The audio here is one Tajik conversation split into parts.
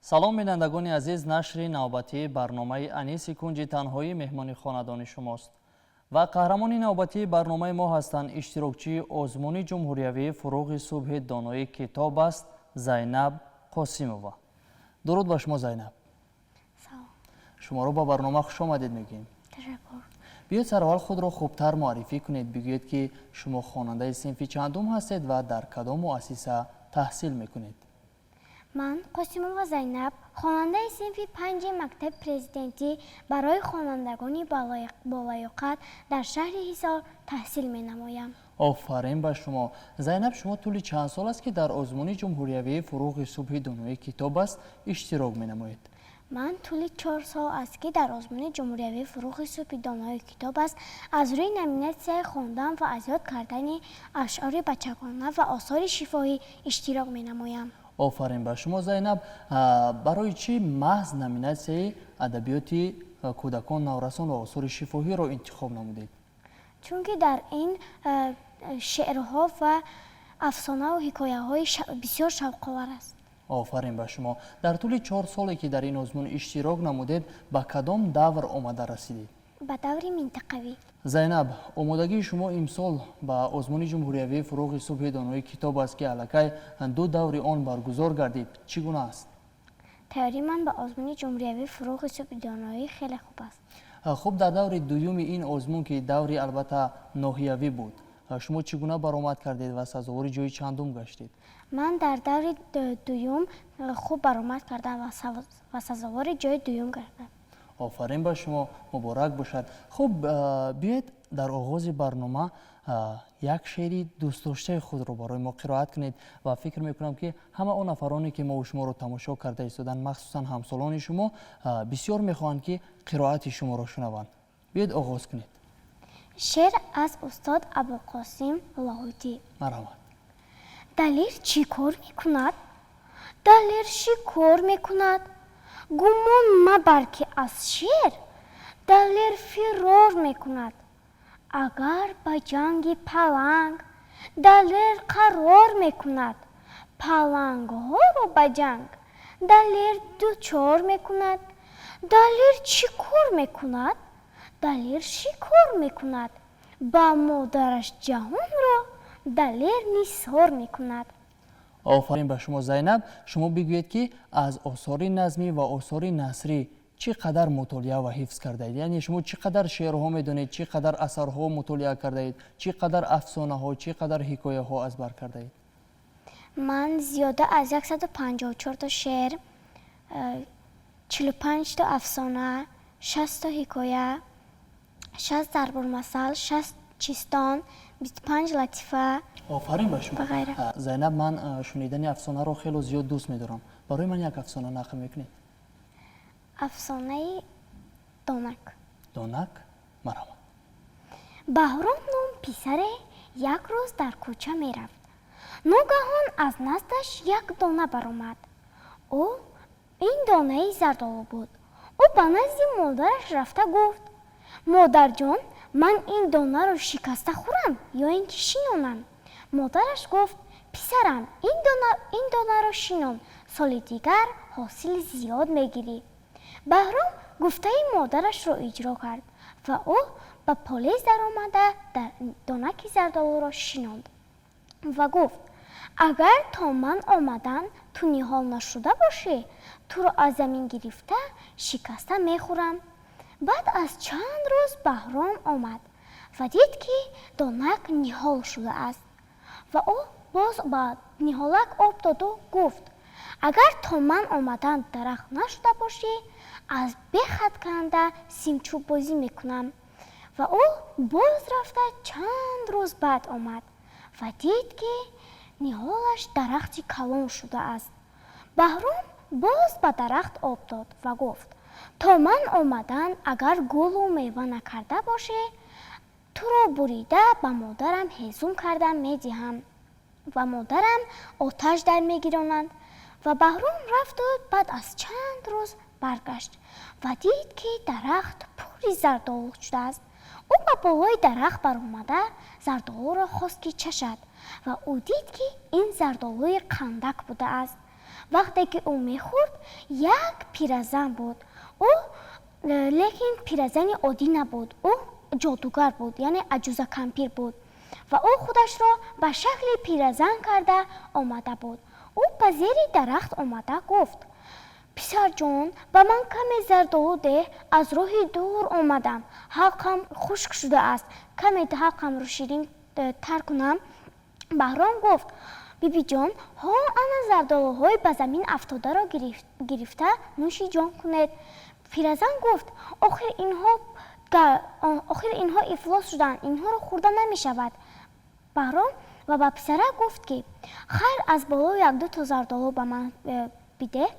салом бинандагони азиз, нашри навбатии барномаи Аниси кунҷи танҳоӣ меҳмони хонадони шумост ва қаҳрамони навбатии барномаи мо ҳастанд иштирокчии озмуни ҷумҳуриявии фуруғи субҳи донои китоб аст Зайнаб Қосимова. дуруд ба шумо Зайнаб. Салом. Шуморо ба барнома хуш омадед мегӯем. Ташаккур. биёед сараввал худро хубтар муаррифӣ кунед, бигӯед ки шумо хонандаи синфи чандум ҳастед ва дар кадом муассиса таҳсил мекунед? Ман Қосимова Зайнаб, хонандаи синфи 5 мактаби президентӣ барои хонандагони болаёқат дар шаҳри Ҳисор таҳсил менамоям. офарин ба шумо. Зайнаб, шумо тӯли чанд сол аст ки дар озмуни ҷумҳуриявии фуруғи субҳи донои китоб аст иштирок менамоед? Ман тӯли 4 сол аст ки дар озмуни ҷумҳуриявии фуруғи субҳи донои китоб аст аз рӯи номинатсияи хондан ва аз ёд кардани ашъори бачагона ва осори шифоҳӣ иштирок менамоям. офарин ба шумо Зайнаб. барои чӣ маҳз номинатсияи адабиёти кӯдакон, наврасон ва осори шифоҳиро интихоб намудед? Чунки дар ин шеърҳо ва афсонаву ҳикояҳои бисёр шавқовар аст. офарин ба шумо. дар тӯли 4 соле ки дар ин озмун иштирок намудед, ба кадом давр омада расидед? Ба даври минтақавӣ. Зайнаб, омодагии шумо имсол ба озмуни ҷумҳуриявии фуруғи субҳи донои китоб аст ки аллакай 2 даври он баргузор гардид. Чӣ гуна аст? Тайёрии ман ба озмуни ҷумҳуриявии фуруғи субҳи доноӣ хеле хуб аст. хуб, дар даври дуюми ин озмун ки даври албатта ноҳиявӣ буд, шумо чӣ гуна баромад кардед ва сазовори ҷои чандум гаштед? Ман дар даври дуюм хуб баромад кардам ва сазовори ҷои дуюм гардам. офарин ба шумо, муборак бошад. хуб, биёед дар оғози барнома як шеъри дӯстдоштаи худро барои мо қироат кунед ва фикр мекунам ки ҳама он нафароне ки мо шуморо тамошо карда истоданд, махсусан ҳамсолони шумо, бисёр мехоҳанд ки қироати шуморо шунаванд. биёед оғоз кунед. шеър аз устод Абулқосим Лоҳутӣ. марҳамат. далер чӣ кор мекунад? далер чӣ кор мекунад? гумон мабар ки аз шер далер фирор мекунад. агар ба ҷанги паланг далер қарор мекунад. палангҳоро ба ҷанг далер дучор мекунад. далер чӣ кор мекунад? далер шикор мекунад. ба модараш ҷаҳонро далер нисор мекунад. офарин ба шумо Зайнаб. шумо бигӯед ки аз осори назмӣ ва осори насрӣ чӣ қадар мутолиа ва ҳифз кардаед? яъне шумо чӣ қадар шеърҳо медонед, чӣ қадар асарҳо мутолиа кардаед, чӣ қадар афсонаҳо, чӣ қадар ҳикояҳо азбар кардаед? ман зиёда аз 154 та шеър, 45 та афсона, 60 та ҳикоя, 60 зарбулмасал, 60 чистон, 25 латифа. офарин ба шумо. Бағайра. Зайнаб, ман шунидани афсонаро хело зиёд дӯст медорам. барои ман як афсона нақл мекунед? афсонаи донак. донак? марҳамат. баҳром ном писаре як рӯз дар кӯча мерафт. ногаҳон аз наздаш як дона баромад. ин донаи зардолу буд. ӯ ба назди модараш рафта гуфт: модарҷон, ман ин донаро шикаста хӯрам ё ин ки шинонам? модараш гуфт: писарам, ин донаро шинон, соли дигар ҳосили зиёд мегирӣ. баҳром гуфтаи модарашро иҷро кард ва ӯ ба полис даромада донаки зардолуро шинонд ва гуфт: агар то ман омадан ту ниҳол нашуда бошӣ, туро аз замин гирифта шикаста мехӯрам. баъд аз чанд рӯз баҳром омад ва дид ки донак ниҳол шудааст ва ӯ боз ба ниҳолак об доду гуфт: агар то ман омадан дарахт нашуда бошӣ, аз бехат канда симчӯббозӣ мекунам. ва ӯ боз рафта чанд рӯз баъд омад ва дид ки ниҳолаш дарахти калон шудааст. баҳром боз ба дарахт об дод ва гуфт: то ман омадан агар гулу мева накарда бошӣ, туро бурида ба модарам ҳезум карда медиҳам ва модарам оташ дар мегиронанд. ва баҳром рафту баъд аз чанд рӯз баргашт ва дид ки дарахт пури зардолу шудааст. ӯ ба болои дарахт баромада зардолуро хост ки чашад ва ӯ дид ки ин зардолуи қандак будааст. вақте ки ӯ мехӯрд, як пиразан буд. ӯ лекин пиразани оддӣ набуд. ӯ ҷодугар буд, яъне аҷӯза кампир буд ва ӯ худашро ба шакли пиразан карда омада буд. ӯ ба зери дарахт омада гуфт: писарҷон, ба ман каме зардолу деҳ, аз роҳи дур омадам. ҳалқам хушк шудааст, каме ҳалқамро ширинтар кунам. Баҳром гуфт: бибиҷон, ҳо ана зардолуҳои ба замин афтодаро гирифта нӯши ҷон кунед. Пиразан гуфт: охир инҳо ифлос шудаанд, инҳоро хӯрда намешавад. Баҳром ва ба писарак гуфт ки хайр, аз боло як-ду то зардолу ба ман бидеҳ.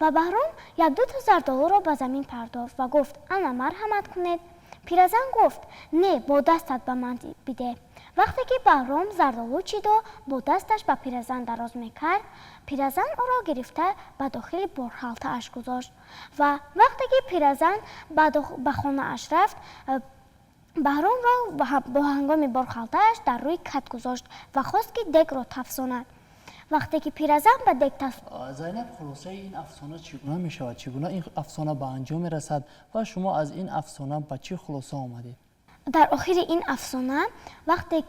ва Баҳром як-ду то зардолуро ба замин пардохт ва гуфт: ана марҳамат кунед. Пиразан гуфт: не, бо дастат ба ман бидеҳ. вақте ки Баҳром зардолу чидо бо дасташ ба пиразан дароз мекард, пиразан ӯро гирифта ба дохили борхалтааш гузошт. ва вақте ки пиразан ба хонааш рафт, Баҳромро бо ҳангоми борхалтааш дар рӯи кат гузошт ва хост ки дегро тафсонад. вақте ки пиразан ба дег зайнаб, хулосаи ин афсона чӣ гуна мешавад? Чӣ гуна ин афсона ба анҷом мерасад ва шумо аз ин афсона ба чӣ хулоса омадед? дар охири ин афсона, вақте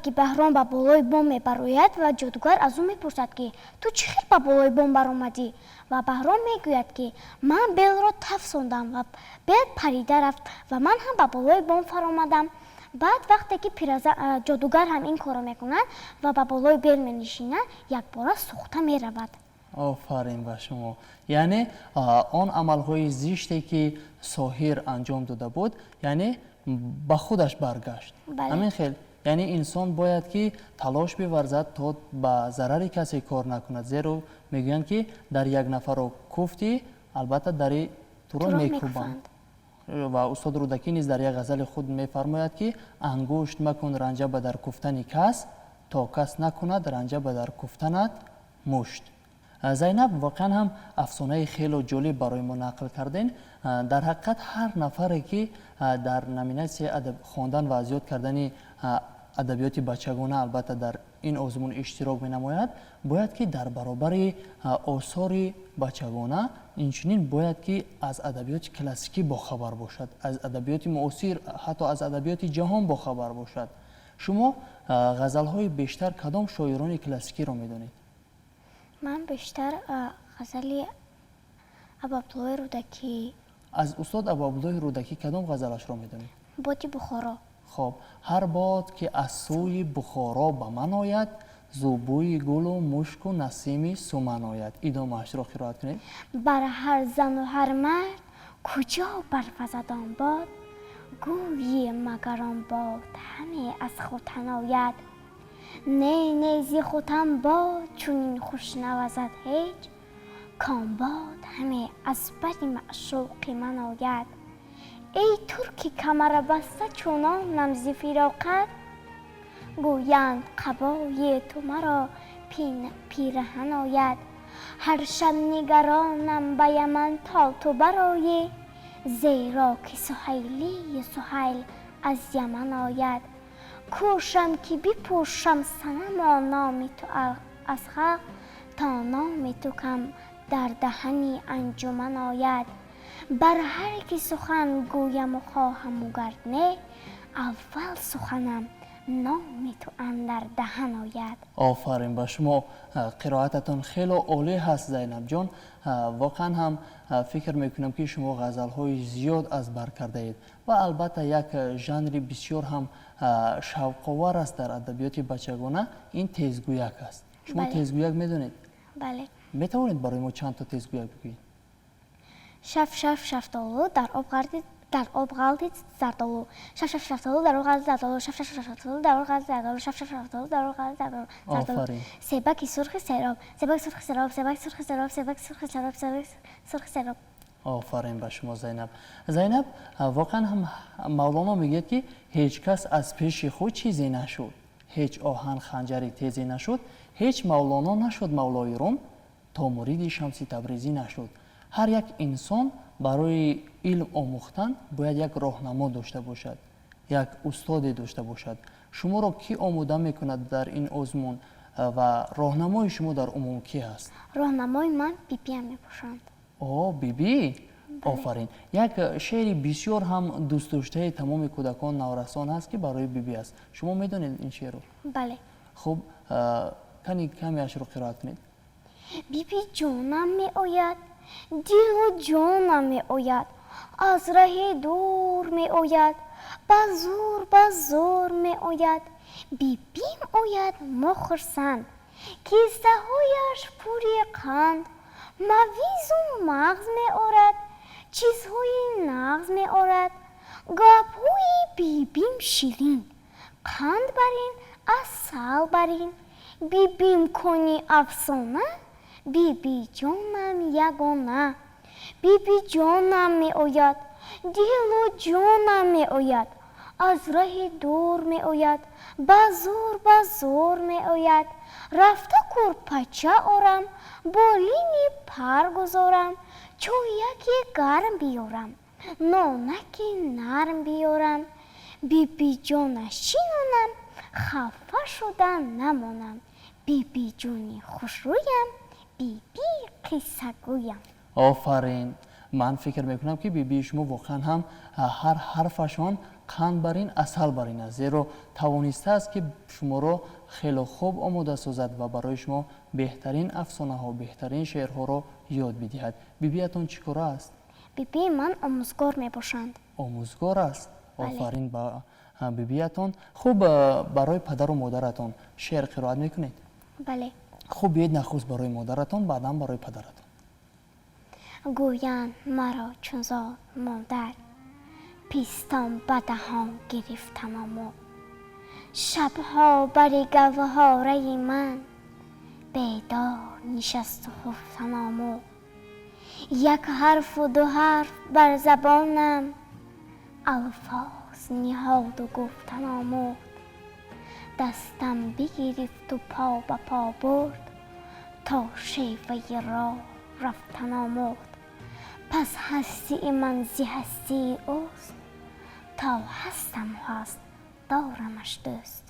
ки Баҳром ба болои бом мебарояд ва ҷодугар аз ӯ мепурсад ки ту чӣ хел ба болои бом баромадӣ, ва Баҳром мегӯяд ки ман белро тафсондам ва бел парида рафт ва ман ҳам ба болои бом фаромадам. баъд вақте ки ҷодугар ҳам ин корро мекунад ва ба болои бел менишинад, якбора сӯхта меравад. офарин ба шумо. яъне он амалҳои зиште ки соҳир анҷом дода буд, яъне ба худаш баргашт. ҳамин хел, яъне инсон бояд ки талош биварзад то ба зарари касе кор накунад, зеро мегӯянд ки дар як нафаро куфтӣ, албатта дари туро мекӯбанд. ва устоди Рӯдакӣ низ дар як ғазали худ мефармояд ки ангушт макун ранҷа ба дар куфтани кас, то кас накунад ранҷа ба дар куфтанат мушт. зайнаб, воқеан ҳам афсонаи хело ҷолиб барои мо нақл карден. дар ҳақиқат ҳар нафаре ки дар номинатсияи хондан ва аз ёд кардани адабиёти бачагона албатта дар ин озмун иштирок менамояд, бояд ки дар баробари осори бачагона инчунин бояд ки аз адабиёти классикӣ бохабар бошад, аз адабиёти муосир, ҳатто аз адабиёти ҷаҳон бохабар бошад. шумо ғазалҳои бештар кадом шоирони классикиро медонед? ман бештар ғазали Абу-Абдуллои Рӯдакӣ. аз устод Абу-Абдуллои Рӯдакӣ кадом ғазалашро медонед? боди Бухоро. хоб, ҳар бод ки аз сӯи Бухоро ба ман ояд, зӯбӯи гулу мушку насими суман ояд. идомаашро қироат кунед. бар ҳар зану ҳар мард куҷо барфазад он бод, гӯи магарон бод ҳаме аз хотан ояд. не зи хотан бод чунин хуш навазад ҳеҷ, кон бод ҳаме аз бари маъшуқи ман ояд. ای ترکی کمر بسته چونانم ز فراقت، گویند قبای تو مرا پیرهن آید. هر شب نگرانم به یمن تا تو برآیی، زیرا که سهیلی سهیل از یمن آید. کوشم که بپوشم صنما نام تو از خلق، تا نام تو کم در دهنی انجمن آید. بر هر کی سخن گویم و خواهم و گردنه، اول سخنم نام تو اندر دهن آید. آفرین به شما، قرائتتان خیلی عالی هست زینب جان. واقعا هم فکر میکنم که شما غزل‌های زیاد از بر کرده اید و البته یک ژانری بسیار هم شوق‌آور است در ادبیات بچگانه، این تیزگویک است. شما تیزگویک میدونید؟ بله. میتوانید برای ما چند تا تیزگویک بگویید؟ شف شف شفتالو در آب غلطید زردالو، شف شف شفتالو در آب غلطید زردالو، شف شف شفتالو در آب غلطید زردالو، شف شف شفتالو در آب غلطید زردالو. آفرین. سبک سرخ سراب، سبک سرخ سراب، سبک سرخ سراب، سبک سرخ سراب، سبک سرخ سراب. آفرین به شما زینب. زینب، واقعا هم مولانا میگه که هیچ کس از پیش خود چیزی نشد، هیچ آهن خنجری تیزی نشد، هیچ مولانا نشد مولای روم تا مرید شمس تبریزی نشد. هر یک انسان برای علم آموختن باید یک راهنما داشته باشد، یک استاد داشته باشد. شما را کی آموده میکند در این آزمون و راهنمای شما در عموم کی هست؟ راهنمای من بیبیم میباشند. اوه بیبی، آفرین. یک شعر بسیار هم دوست داشته تمام کودکان نورسان هست که برای بیبی است. شما میدونید این شعر رو؟ بله. خب کمی اش رو قرائت کنید. بیبی جانم می آید، دل و جانم می آید، از ره دور می آید، به زور می آید. بیبیم آید مخرسند، کیسه هایش پوری قند، مویز و مغز می آرد، چیزهای نغز می آرد. گپ های بیبیم شیرین، قند برین عسل برین. بیبیم کنی افسانه، بیبی جانم یگانه. بیبی جانم می آید، دل و جانم می آید، از ره دور می آید، به زور می آید. رفته کرپچه آرم، بالینی پر گذارم، چایکی گرم بیارم، نانکی نرم بیارم. بیبی جانش شینانم، خفه شدن نمانم. بیبی جونی خوشرویم، بیبی قصه گویم. آفرین. من فکر میکنم که بیبی شما واقعا هم هر حرفشان قند برین عسل برین است، زیرا توانسته است که شما رو خیلی خوب آماده سازد و برای شما بهترین افسانه ها بهترین شعرها رو یاد بدهد. بیبیتون چیکار است؟ بیبی من آموزگار می باشند. آموزگار است. بله. آفرین با بیبیتون. خوب برای پدر و مادرتون شعر قرائت میکنید؟ بله. خوب بیاید نخست برای مادرتون بعدم برای پدرتون. گویند مرا چون زاد مادر، پیستان به دهان گرفتم اما. شبها بر گوهاره من، بیدار نشست و خفتم اما. یک حرف و دو حرف بر زبانم، الفاظ نهاد و گفتن آمد. دستم بگرفت و پا به پا برد، تا شیوه راه رفتن آمد. پس هستی من زی هستی اوست، تا هستم هست دارمش دوست.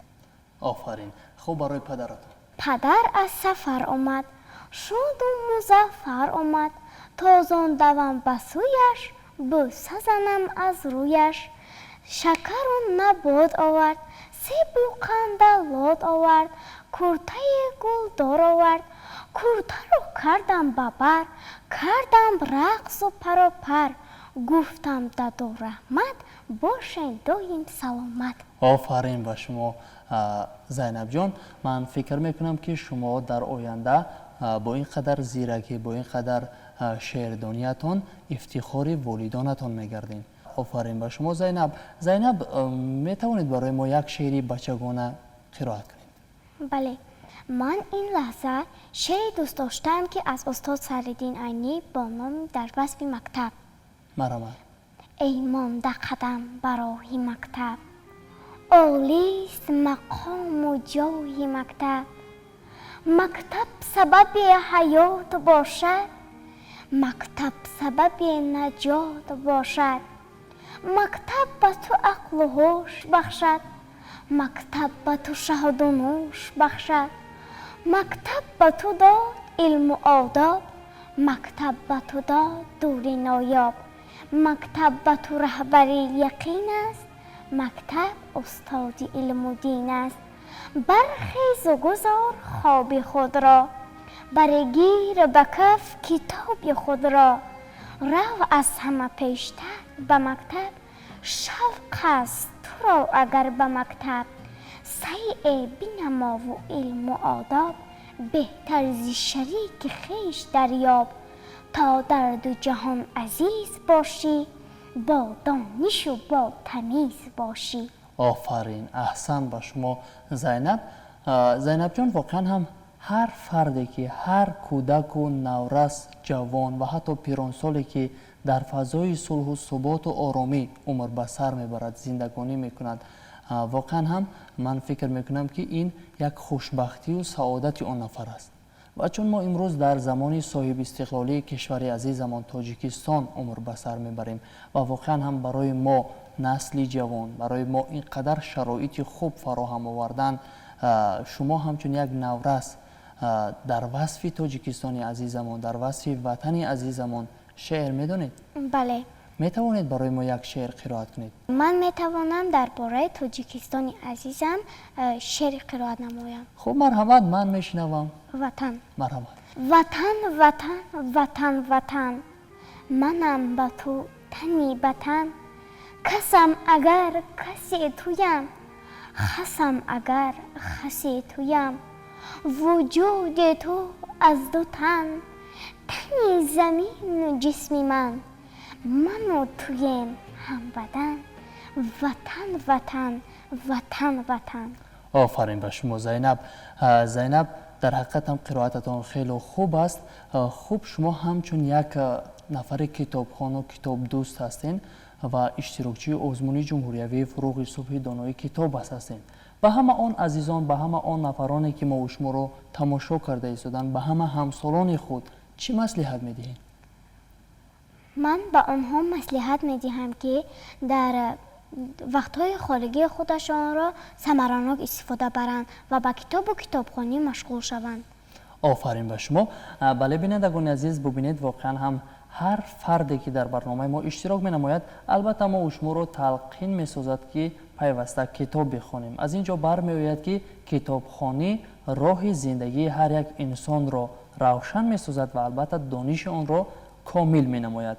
آفرین. خوب برای پدرتون. پدر از سفر آمد، شاد و مظفر آمد. تازان دوم به سویش، بوسه زنم از رویش. شکر و نبات آورد، سیب و قندلات آورد. کرته گلدار آورد، کرته رو کردم به بر. کردم رقص و پر و پر، گفتم داد و رحمت، باشین دایم سلامت. آفرین به شما زینب جان. من فکر میکنم که شما در آینده با این قدر زیرکی، با این قدر شعردانیتان افتخار والدانتان میگردین. آفرین به شما زینب. زینب میتوانید برای ما یک شعری بچگانه قرائت کنید؟ بله. من این لحظه شعری دوست داشتم که از استاد سعدالدین عینی با نام در وصف مکتب. مرحبا. ای مانده قدم برای مکتب، عالیست مقام و جای مکتب. مکتب سبب حیات باشد، مکتب سبب نجات باشد. مکتب به تو عقل و هوش بخشد، مکتب به تو شهد و نوش بخشد. مکتب به تو داد علم و آداب، مکتب به تو داد دوری نایاب. مکتب به تو رهبری یقین است، مکتب استادی علم و دین است. برخیز و گذار خواب خود را، برگیر به کف کتاب خود را. رو از همه پیشتر به مکتب، شوق است تو را اگر به مکتب. سعی بنما و علم و آداب، بهتر زی شریک خویش دریاب. تا در دو جهان عزیز باشی، با دانش و با تمیز باشی. آفرین. احسن به شما زینب. زینب جان واقعا هم هر فردی که هر کودک و نورس جوان و حتی پیرانسالی که در فضای صلح و ثبات و آرامی عمر به سر میبرد، زندگانی میکند، واقعا هم من فکر میکنم که این یک خوشبختی و سعادت آن نفر است. و چون ما امروز در زمانی صاحب استقلالی کشور عزیزمان تاجیکستان عمر به سر میبریم و واقعا هم برای ما نسل جوان، برای ما اینقدر شرایط خوب فراهم آوردن شما همچون یک نورس در وصف تاجیکستان عزیزمون، در وصف وطن عزیزمون شعر میدونید؟ بله. می توانید برای ما یک شعر قرائت کنید؟ من می توانم درباره تاجیکستان عزیزم شعر قرائت نمایم. خب مرحمت، من میشنوم. وطن. مرحمت. وطن وطن وطن وطن، منم با تو تنی وطن، کسم اگر کسی تویم، خسم اگر خسی تویم، وجود تو از دو تن، تنی زمین و جسمی من و تویم هم بدن، وطن وطن وطن وطن. آفرین به شما زینب. زینب در حقیقت هم قرائتتان خیلی خوب است. خوب شما همچون یک نفر کتابخوان و کتاب دوست هستین و اشتراکچی آزمون جمهوریوی فروغ صبح دانایی کتاب هستین. به همه آن عزیزان، به همه آن نفرانی که ما و شما رو تماشا کرده ایستادن، به همه همسالان خود چی مصلحت میدهین؟ من به آنها مصلحت میدهم که در وقتهای خارجی خودشان را ثمراناک استفاده برند و به کتاب و کتابخوانی مشغول شوند. آفرین به شما. بله بینندگان عزیز، ببینید واقعا هم هر فردی که در برنامه ما اشتراک می نماید البته ما و شما رو تلقین می سازد که پیوسته کتاب بخوانیم. از اینجا برمی آید که کتابخوانی راه زندگی هر یک انسان را روشن می سازد و البته دانش آن را کامل می نماید.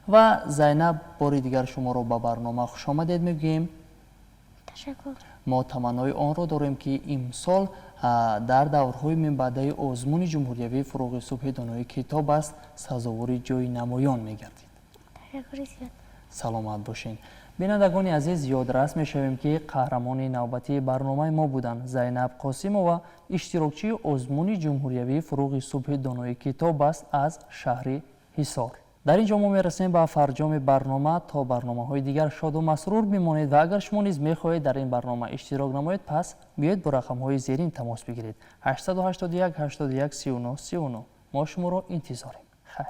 و زینب باری دیگر شما رو به برنامه خوش آمدید میگیم. تشکر. ما تمنای آن را داریم که امسال در دورهای من بعده آزمون جمهوریوی فروغ صبح دانایی کتاب است سزاوار جای نمایان میگردید. تشکر زیاد. سلامت باشین. بینندگان عزیز، یادرس میشویم که قهرمان نوبتی برنامه ما بودند زینب قاسمова، اشتراکچی آزمون جمهوریوی فروغ صبح دانایی کتاب است از شهر حصار. در اینجا ما میرسیم به فرجام برنامه. تا برنامه های دیگر شاد و مسرور بمانید و اگر شما نیز میخواهید در این برنامه اشتراک نمایید پس بیایید با رقم های زیرین تماس بگیرید. 881 81 39 39. ما شما را انتظاریم. خیر.